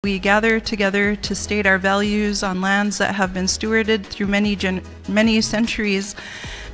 We gather together to state our values on lands that have been stewarded through many centuries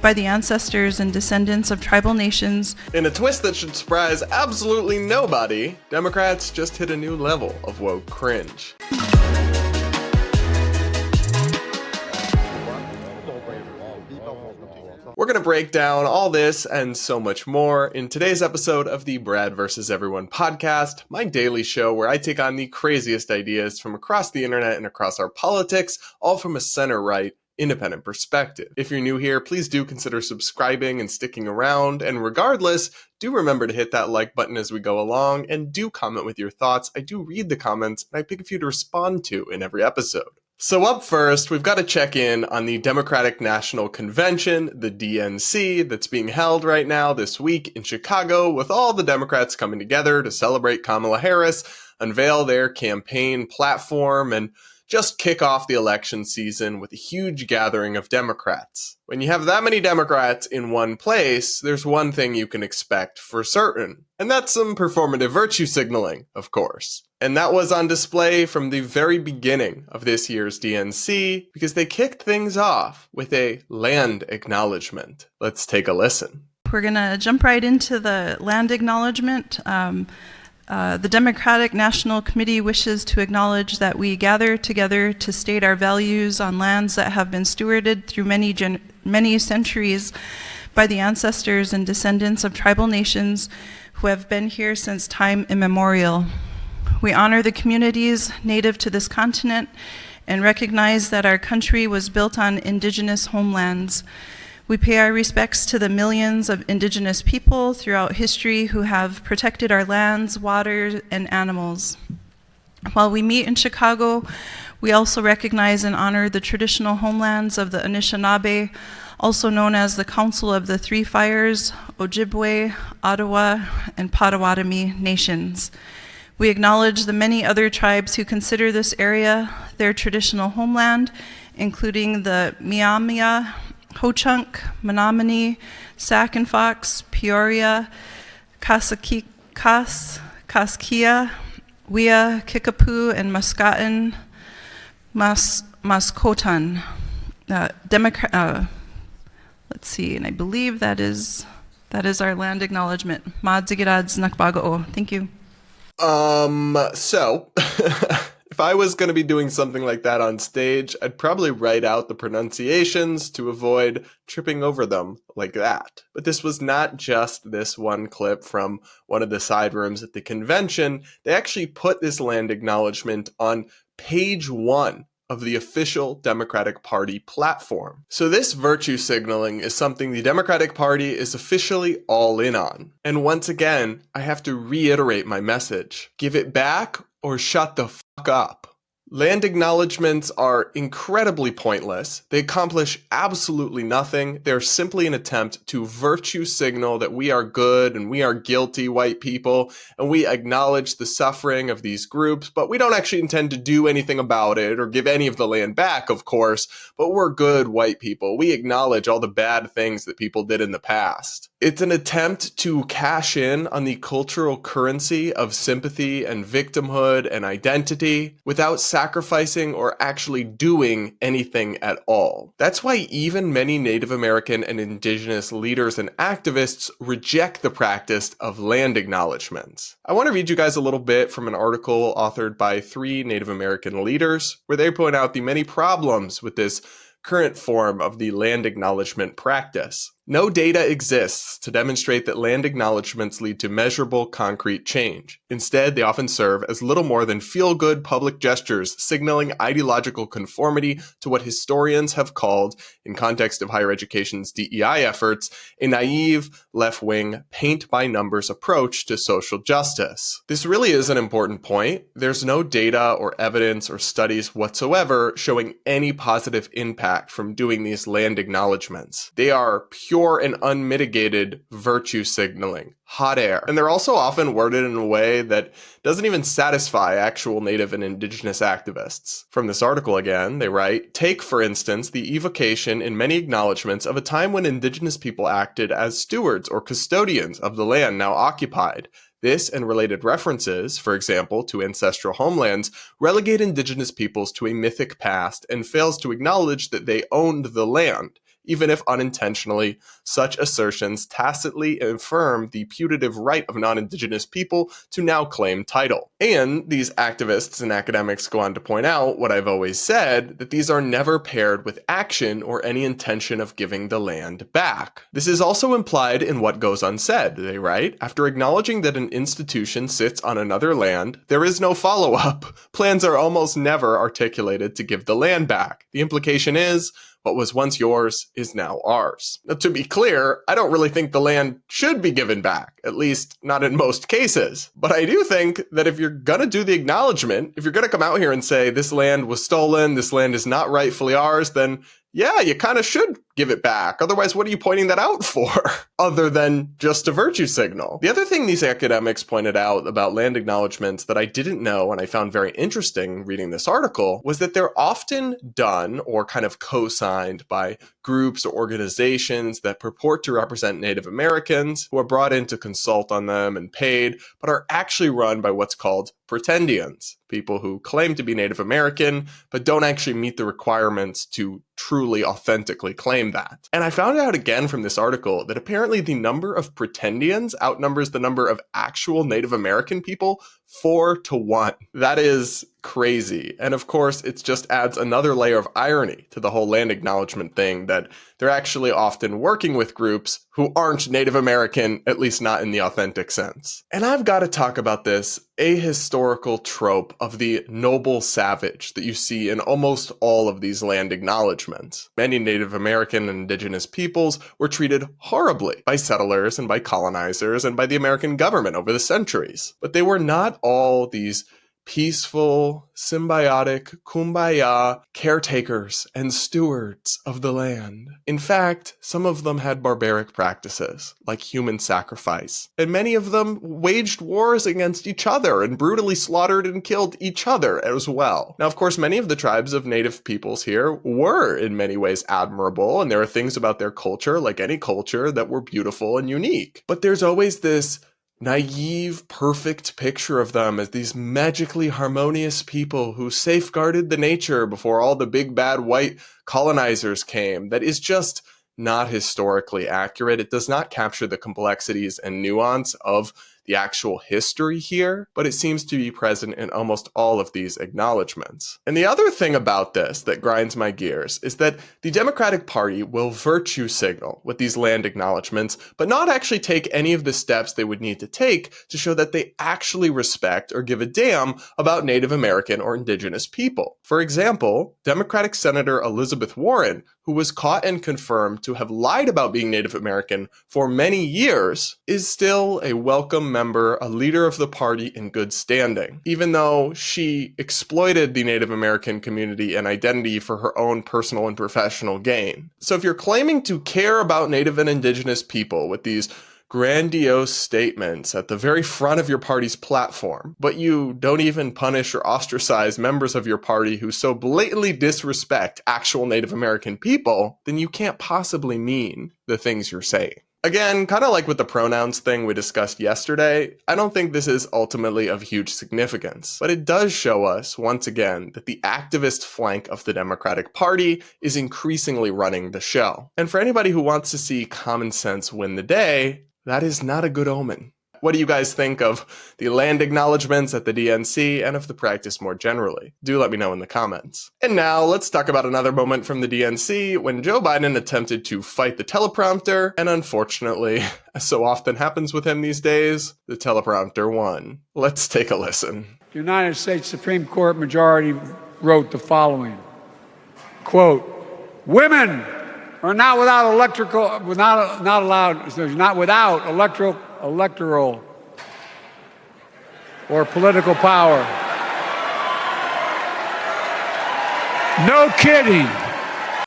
by the ancestors and descendants of tribal nations. In a twist that should surprise absolutely nobody, Democrats just hit a new level of woke cringe. We're going to break down all this and so much more in today's episode of the Brad vs. Everyone podcast, my daily show where I take on the craziest ideas from across the internet and across our politics, all from a center-right, independent perspective. If you're new here, please do consider subscribing and sticking around, and regardless, do remember to hit that like button as we go along, and do comment with your thoughts. I do read the comments, and I pick a few to respond to in every episode. So up first, we've got to check in on the Democratic National Convention, the DNC, that's being held right now this week in Chicago, with all the Democrats coming together to celebrate Kamala Harris, unveil their campaign platform, and just kick off the election season with a huge gathering of Democrats. When you have that many Democrats in one place, there's one thing you can expect for certain, and that's some performative virtue signaling, of course. And that was on display from the very beginning of this year's DNC, because they kicked things off with a land acknowledgement. Let's take a listen. We're going to jump right into the land acknowledgement. The Democratic National Committee wishes to acknowledge that we gather together to state our values on lands that have been stewarded through many centuries by the ancestors and descendants of tribal nations who have been here since time immemorial. We honor the communities native to this continent and recognize that our country was built on indigenous homelands. We pay our respects to the millions of indigenous people throughout history who have protected our lands, waters, and animals. While we meet in Chicago, we also recognize and honor the traditional homelands of the Anishinaabe, also known as the Council of the Three Fires, Ojibwe, Ottawa, and Potawatomi nations. We acknowledge the many other tribes who consider this area their traditional homeland, including the Miamia, Ho-Chunk, Menominee, Sac and Fox, Peoria, Kaskia, Wea, Kickapoo, and Muscatan, Mascotan. Let's see, and I believe that is our land acknowledgement. Madzigiradz Nakbagao. Thank you. So, if I was going to be doing something like that on stage, I'd probably write out the pronunciations to avoid tripping over them like that. But this was not just this one clip from one of the side rooms at the convention. They actually put this land acknowledgement on page 1 of the official Democratic Party platform. So this virtue signaling is something the Democratic Party is officially all in on. And once again, I have to reiterate my message. Give it back or shut the fuck up. Land acknowledgements are incredibly pointless. They accomplish absolutely nothing. They're simply an attempt to virtue signal that we are good and we are guilty white people, and we acknowledge the suffering of these groups, but we don't actually intend to do anything about it or give any of the land back, of course, but we're good white people. We acknowledge all the bad things that people did in the past. It's an attempt to cash in on the cultural currency of sympathy and victimhood and identity without sacrificing or actually doing anything at all. That's why even many Native American and indigenous leaders and activists reject the practice of land acknowledgements. I want to read you guys a little bit from an article authored by 3 Native American leaders where they point out the many problems with this current form of the land acknowledgement practice. No data exists to demonstrate that land acknowledgements lead to measurable, concrete change. Instead, they often serve as little more than feel-good public gestures signaling ideological conformity to what historians have called, in context of higher education's DEI efforts, a naive, left-wing, paint-by-numbers approach to social justice. This really is an important point. There's no data or evidence or studies whatsoever showing any positive impact from doing these land acknowledgements. They are pure and unmitigated virtue signaling, hot air. And they're also often worded in a way that doesn't even satisfy actual Native and Indigenous activists. From this article again, they write, take, for instance, the evocation in many acknowledgements of a time when Indigenous people acted as stewards or custodians of the land now occupied. This and related references, for example, to ancestral homelands, relegate indigenous peoples to a mythic past and fails to acknowledge that they owned the land. Even if unintentionally, such assertions tacitly affirm the putative right of non-indigenous people to now claim title. And these activists and academics go on to point out what I've always said, that these are never paired with action or any intention of giving the land back. This is also implied in what goes unsaid. They write, after acknowledging that an institution sits on another land, there is no follow-up. Plans are almost never articulated to give the land back. The implication is, what was once yours is now ours. Now, to be clear, I don't really think the land should be given back, at least not in most cases. But I do think that if you're gonna do the acknowledgement, if you're gonna come out here and say this land was stolen, this land is not rightfully ours, then yeah, you kind of should give it back. Otherwise, what are you pointing that out for? Other than just a virtue signal. The other thing these academics pointed out about land acknowledgements that I didn't know and I found very interesting reading this article was that they're often done or kind of co-signed by groups or organizations that purport to represent Native Americans who are brought in to consult on them and paid, but are actually run by what's called pretendians, people who claim to be Native American, but don't actually meet the requirements to truly authentically claim that. And I found out again from this article that apparently the number of pretendians outnumbers the number of actual Native American people 4-1. That is crazy. And of course, it just adds another layer of irony to the whole land acknowledgement thing, that they're actually often working with groups who aren't Native American, at least not in the authentic sense. And I've got to talk about this ahistorical trope of the noble savage that you see in almost all of these land acknowledgements. Many Native American and indigenous peoples were treated horribly by settlers and by colonizers and by the American government over the centuries. But they were not all these peaceful, symbiotic, kumbaya caretakers and stewards of the land. In fact, some of them had barbaric practices, like human sacrifice, and many of them waged wars against each other and brutally slaughtered and killed each other as well. Now, of course, many of the tribes of native peoples here were in many ways admirable, and there are things about their culture, like any culture, that were beautiful and unique. But there's always this naive, perfect picture of them as these magically harmonious people who safeguarded the nature before all the big bad white colonizers came. That is just not historically accurate. It does not capture the complexities and nuance of the actual history here, but it seems to be present in almost all of these acknowledgements. And the other thing about this that grinds my gears is that the Democratic Party will virtue signal with these land acknowledgements, but not actually take any of the steps they would need to take to show that they actually respect or give a damn about Native American or indigenous people. For example, Democratic Senator Elizabeth Warren, who was caught and confirmed to have lied about being Native American for many years, is still a welcome member, a leader of the party in good standing, even though she exploited the Native American community and identity for her own personal and professional gain. So if you're claiming to care about Native and indigenous people with these grandiose statements at the very front of your party's platform, but you don't even punish or ostracize members of your party who so blatantly disrespect actual Native American people, then you can't possibly mean the things you're saying. Again, kind of like with the pronouns thing we discussed yesterday, I don't think this is ultimately of huge significance, but it does show us, once again, that the activist flank of the Democratic Party is increasingly running the show. And for anybody who wants to see common sense win the day, that is not a good omen. What do you guys think of the land acknowledgements at the DNC and of the practice more generally? Do let me know in the comments. And now let's talk about another moment from the DNC when Joe Biden attempted to fight the teleprompter, and unfortunately, as so often happens with him these days, the teleprompter won. Let's take a listen. The United States Supreme Court majority wrote the following, quote, "Women are not without electoral or political power." No kidding.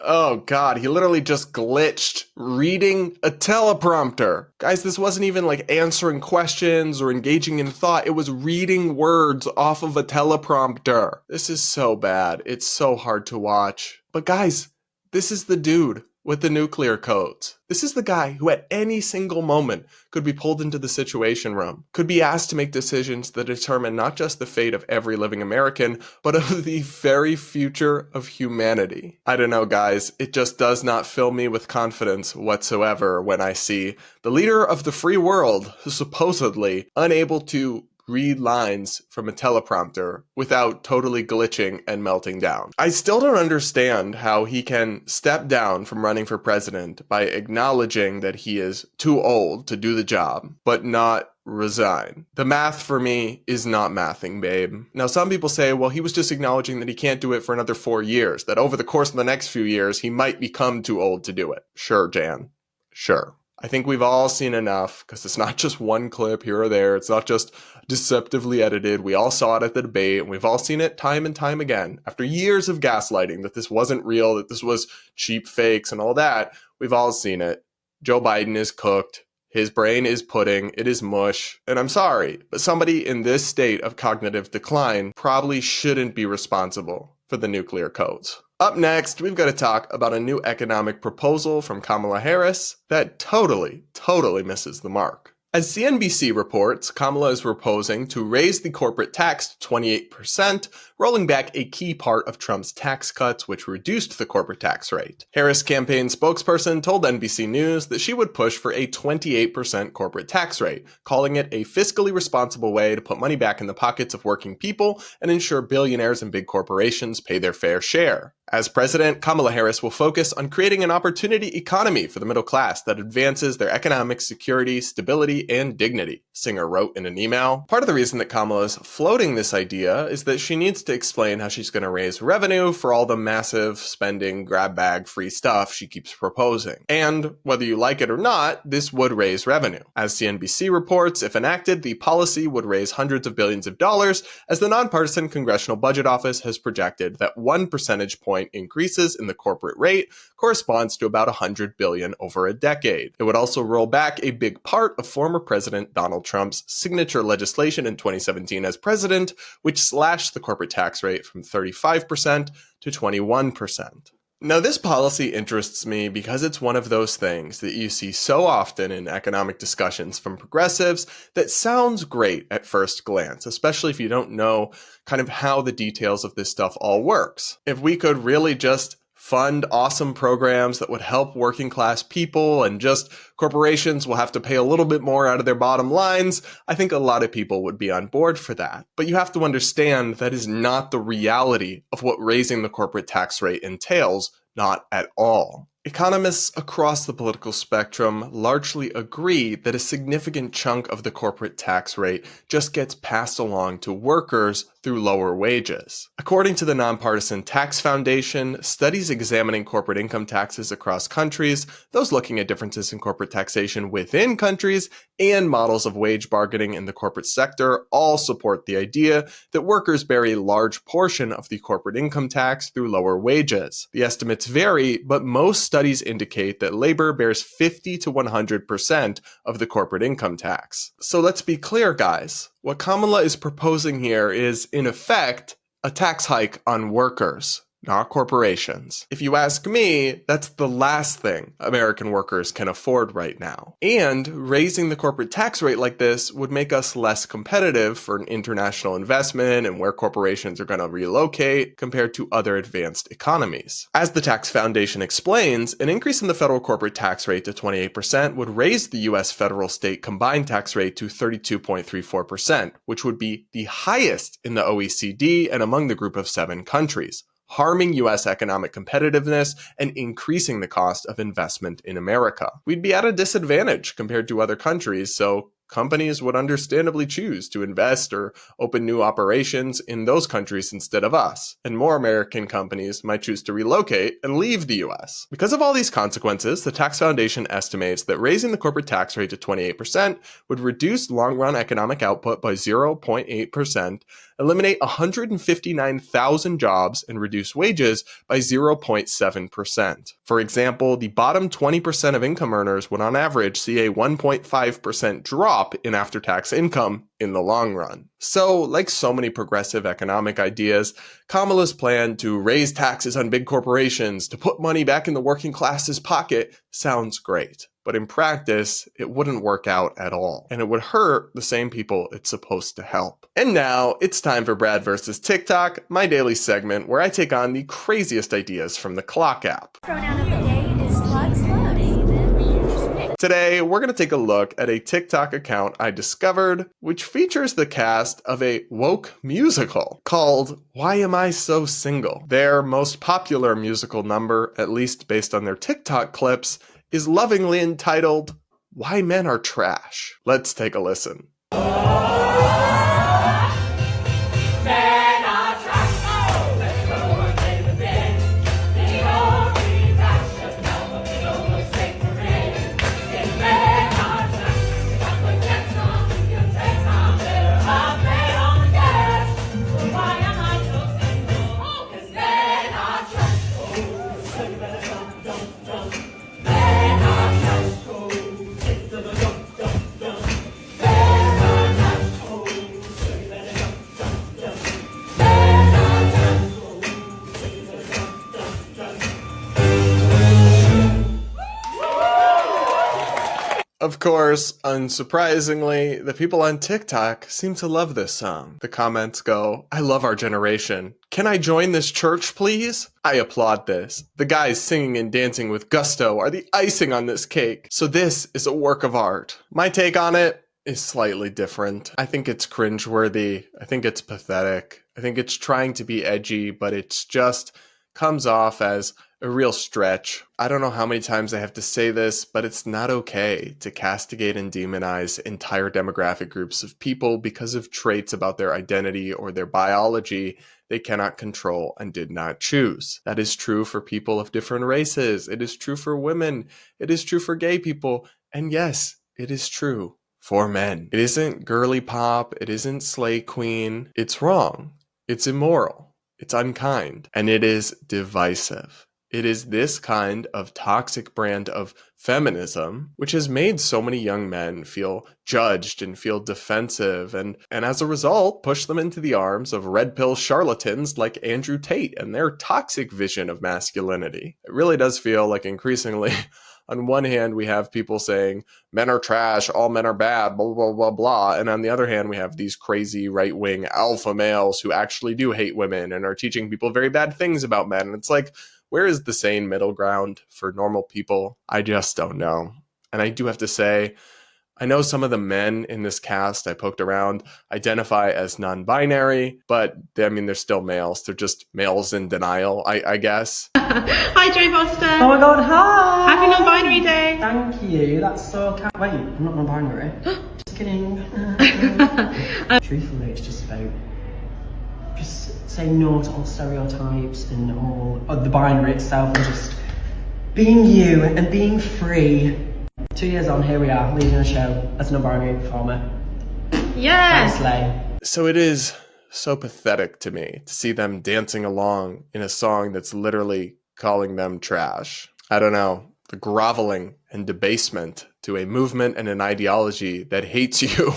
Oh God, he literally just glitched reading a teleprompter. Guys, this wasn't even like answering questions or engaging in thought. It was reading words off of a teleprompter. This is so bad. It's so hard to watch. But guys, this is the dude with the nuclear codes. This is the guy who at any single moment could be pulled into the Situation Room, could be asked to make decisions that determine not just the fate of every living American, but of the very future of humanity. I don't know, guys, it just does not fill me with confidence whatsoever when I see the leader of the free world who's supposedly unable to read lines from a teleprompter without totally glitching and melting down. I still don't understand how he can step down from running for president by acknowledging that he is too old to do the job, but not resign. The math for me is not mathing, babe. Now, some people say, well, he was just acknowledging that he can't do it for another 4 years, that over the course of the next few years, he might become too old to do it. Sure, Jan. Sure. I think we've all seen enough, because it's not just one clip here or there. It's not just deceptively edited. We all saw it at the debate, and we've all seen it time and time again. After years of gaslighting that this wasn't real, that this was cheap fakes and all that, we've all seen it. Joe Biden is cooked. His brain is pudding. It is mush. And I'm sorry, but somebody in this state of cognitive decline probably shouldn't be responsible for the nuclear codes. Up next, we've got to talk about a new economic proposal from Kamala Harris that totally misses the mark. As CNBC reports, Kamala is proposing to raise the corporate tax to 28%, rolling back a key part of Trump's tax cuts, which reduced the corporate tax rate. Harris' campaign spokesperson told NBC News that she would push for a 28% corporate tax rate, calling it a fiscally responsible way to put money back in the pockets of working people and ensure billionaires and big corporations pay their fair share. As president, Kamala Harris will focus on creating an opportunity economy for the middle class that advances their economic security, stability, and dignity, Singer wrote in an email. Part of the reason that Kamala is floating this idea is that she needs to explain how she's going to raise revenue for all the massive spending, grab bag, free stuff she keeps proposing. And whether you like it or not, this would raise revenue. As CNBC reports, if enacted, the policy would raise hundreds of billions of dollars, as the nonpartisan Congressional Budget Office has projected that 1 percentage point increases in the corporate rate corresponds to about $100 billion over a decade. It would also roll back a big part of former President Donald Trump's signature legislation in 2017 as president, which slashed the corporate tax rate from 35% to 21%. Now, this policy interests me because it's one of those things that you see so often in economic discussions from progressives that sounds great at first glance, especially if you don't know kind of how the details of this stuff all works. If we could really just fund awesome programs that would help working class people and just corporations will have to pay a little bit more out of their bottom lines, I think a lot of people would be on board for that. But you have to understand that is not the reality of what raising the corporate tax rate entails, not at all. Economists across the political spectrum largely agree that a significant chunk of the corporate tax rate just gets passed along to workers through lower wages. According to the Nonpartisan Tax Foundation, studies examining corporate income taxes across countries, those looking at differences in corporate taxation within countries, and models of wage bargaining in the corporate sector all support the idea that workers bear a large portion of the corporate income tax through lower wages. The estimates vary, but most studies indicate that labor bears 50 to 100% of the corporate income tax. So let's be clear, guys. What Kamala is proposing here is, in effect, a tax hike on workers, not corporations. If you ask me, that's the last thing American workers can afford right now. And raising the corporate tax rate like this would make us less competitive for an international investment and where corporations are going to relocate compared to other advanced economies. As the Tax Foundation explains, an increase in the federal corporate tax rate to 28% would raise the U.S. federal-state combined tax rate to 32.34%, which would be the highest in the OECD and among the group of 7 countries, harming U.S. economic competitiveness and increasing the cost of investment in America. We'd be at a disadvantage compared to other countries, so companies would understandably choose to invest or open new operations in those countries instead of us, and more American companies might choose to relocate and leave the US. Because of all these consequences, the Tax Foundation estimates that raising the corporate tax rate to 28% would reduce long-run economic output by 0.8%, eliminate 159,000 jobs and reduce wages by 0.7%. For example, the bottom 20% of income earners would on average see a 1.5% drop in after-tax income in the long run. So, like so many progressive economic ideas, Kamala's plan to raise taxes on big corporations to put money back in the working class's pocket sounds great. But in practice, it wouldn't work out at all. And it would hurt the same people it's supposed to help. And now, it's time for Brad vs. TikTok, my daily segment where I take on the craziest ideas from the Clock app. Pronoun of the day is slug slugs. Today, we're going to take a look at a TikTok account I discovered, which features the cast of a woke musical called Why Am I So Single? Their most popular musical number, at least based on their TikTok clips, is lovingly entitled, Why Men Are Trash. Let's take a listen. Of course, unsurprisingly, the people on TikTok seem to love this song. The comments go, I love our generation. Can I join this church, please? I applaud this. The guys singing and dancing with gusto are the icing on this cake. So this is a work of art. My take on it is slightly different. I think it's cringeworthy. I think it's pathetic. I think it's trying to be edgy, but it's just comes off as a real stretch. I don't know how many times I have to say this, but it's not okay to castigate and demonize entire demographic groups of people because of traits about their identity or their biology they cannot control and did not choose. That is true for people of different races. It is true for women. It is true for gay people. And yes, it is true for men. It isn't girly pop. It isn't slay queen. It's wrong. It's immoral. It's unkind. And it is divisive. It is this kind of toxic brand of feminism which has made so many young men feel judged and feel defensive and as a result push them into the arms of red pill charlatans like Andrew Tate and their toxic vision of masculinity. It really does feel like increasingly on one hand, we have people saying men are trash, all men are bad, blah, blah, blah, blah. And on the other hand, we have these crazy right-wing alpha males who actually do hate women and are teaching people very bad things about men. And it's like, where is the sane middle ground for normal people? I just don't know. And I do have to say, I know some of the men in this cast I poked around identify as non-binary, but they're still males. They're just males in denial, I guess. Hi, Joe Foster. Oh my god, hi! Happy non-binary day. Thank you, that's so wait, I'm not non-binary. Just kidding. Truthfully, it's just about just saying no to all stereotypes and all the binary itself and just being you and being free. 2 years on, here we are, leading a show as a non-binary performer. Yes. So it is so pathetic to me to see them dancing along in a song that's literally calling them trash. I don't know, the groveling and debasement to a movement and an ideology that hates you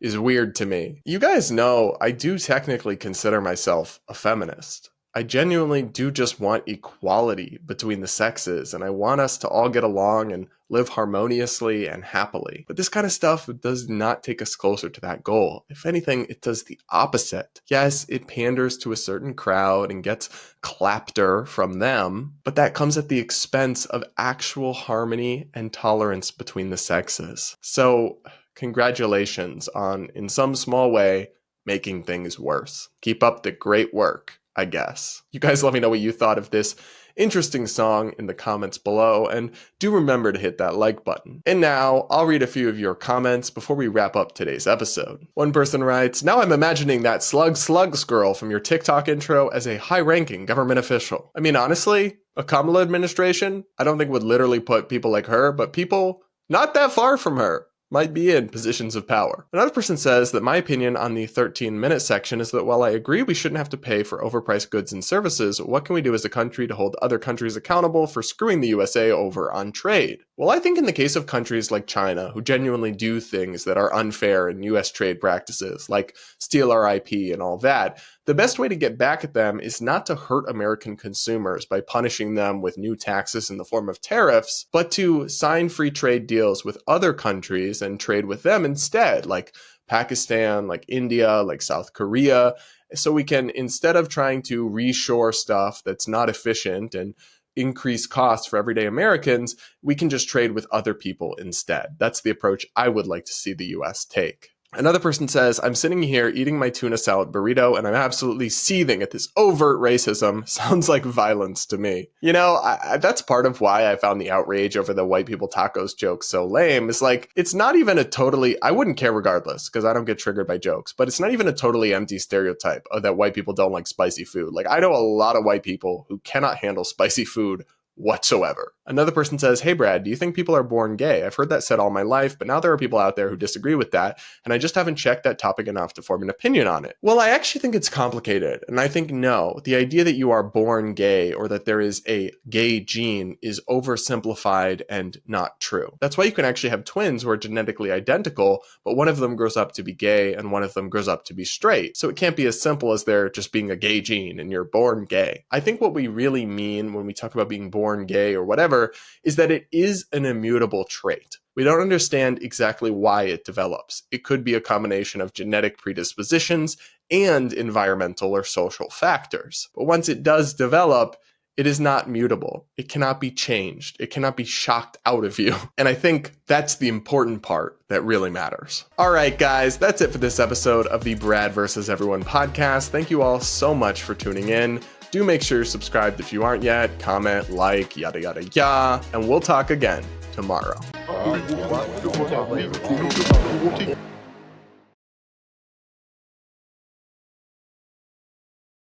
is weird to me. You guys know I do technically consider myself a feminist. I genuinely do just want equality between the sexes, and I want us to all get along and live harmoniously and happily. But this kind of stuff does not take us closer to that goal. If anything, it does the opposite. Yes, it panders to a certain crowd and gets clapter from them, but that comes at the expense of actual harmony and tolerance between the sexes. So, congratulations on, in some small way, making things worse. Keep up the great work, I guess. You guys let me know what you thought of this interesting song in the comments below, and do remember to hit that like button. And now, I'll read a few of your comments before we wrap up today's episode. One person writes, now I'm imagining that slugs girl from your TikTok intro as a high-ranking government official. Honestly, a Kamala administration, I don't think would literally put people like her, but people not that far from her might be in positions of power. Another person says that my opinion on the 13-minute section is that while I agree we shouldn't have to pay for overpriced goods and services, what can we do as a country to hold other countries accountable for screwing the USA over on trade? Well, I think in the case of countries like China, who genuinely do things that are unfair in US trade practices, like steal our IP and all that, the best way to get back at them is not to hurt American consumers by punishing them with new taxes in the form of tariffs, but to sign free trade deals with other countries and trade with them instead, like Pakistan, like India, like South Korea, so we can, instead of trying to reshore stuff that's not efficient and increase costs for everyday Americans, we can just trade with other people instead. That's the approach I would like to see the US take. Another person says, I'm sitting here eating my tuna salad burrito and I'm absolutely seething at this overt racism. Sounds like violence to me. You know, that's part of why I found the outrage over the white people tacos joke so lame. Is like, it's not even a totally, I wouldn't care regardless because I don't get triggered by jokes, but it's not even a totally empty stereotype of that white people don't like spicy food. Like, I know a lot of white people who cannot handle spicy food whatsoever. Another person says, hey Brad, do you think people are born gay? I've heard that said all my life, but now there are people out there who disagree with that, and I just haven't checked that topic enough to form an opinion on it. Well, I actually think it's complicated, and I think no, the idea that you are born gay or that there is a gay gene is oversimplified and not true. That's why you can actually have twins who are genetically identical, but one of them grows up to be gay and one of them grows up to be straight. So it can't be as simple as there just being a gay gene and you're born gay. I think what we really mean when we talk about being born gay or whatever is that it is an immutable trait. We don't understand exactly why it develops. It could be a combination of genetic predispositions and environmental or social factors. But once it does develop, it is not mutable. It cannot be changed. It cannot be shocked out of you. And I think that's the important part that really matters. All right, guys, that's it for this episode of the Brad vs. Everyone podcast. Thank you all so much for tuning in. Do make sure you're subscribed if you aren't yet, comment, like, yada, yada, yada, and we'll talk again tomorrow.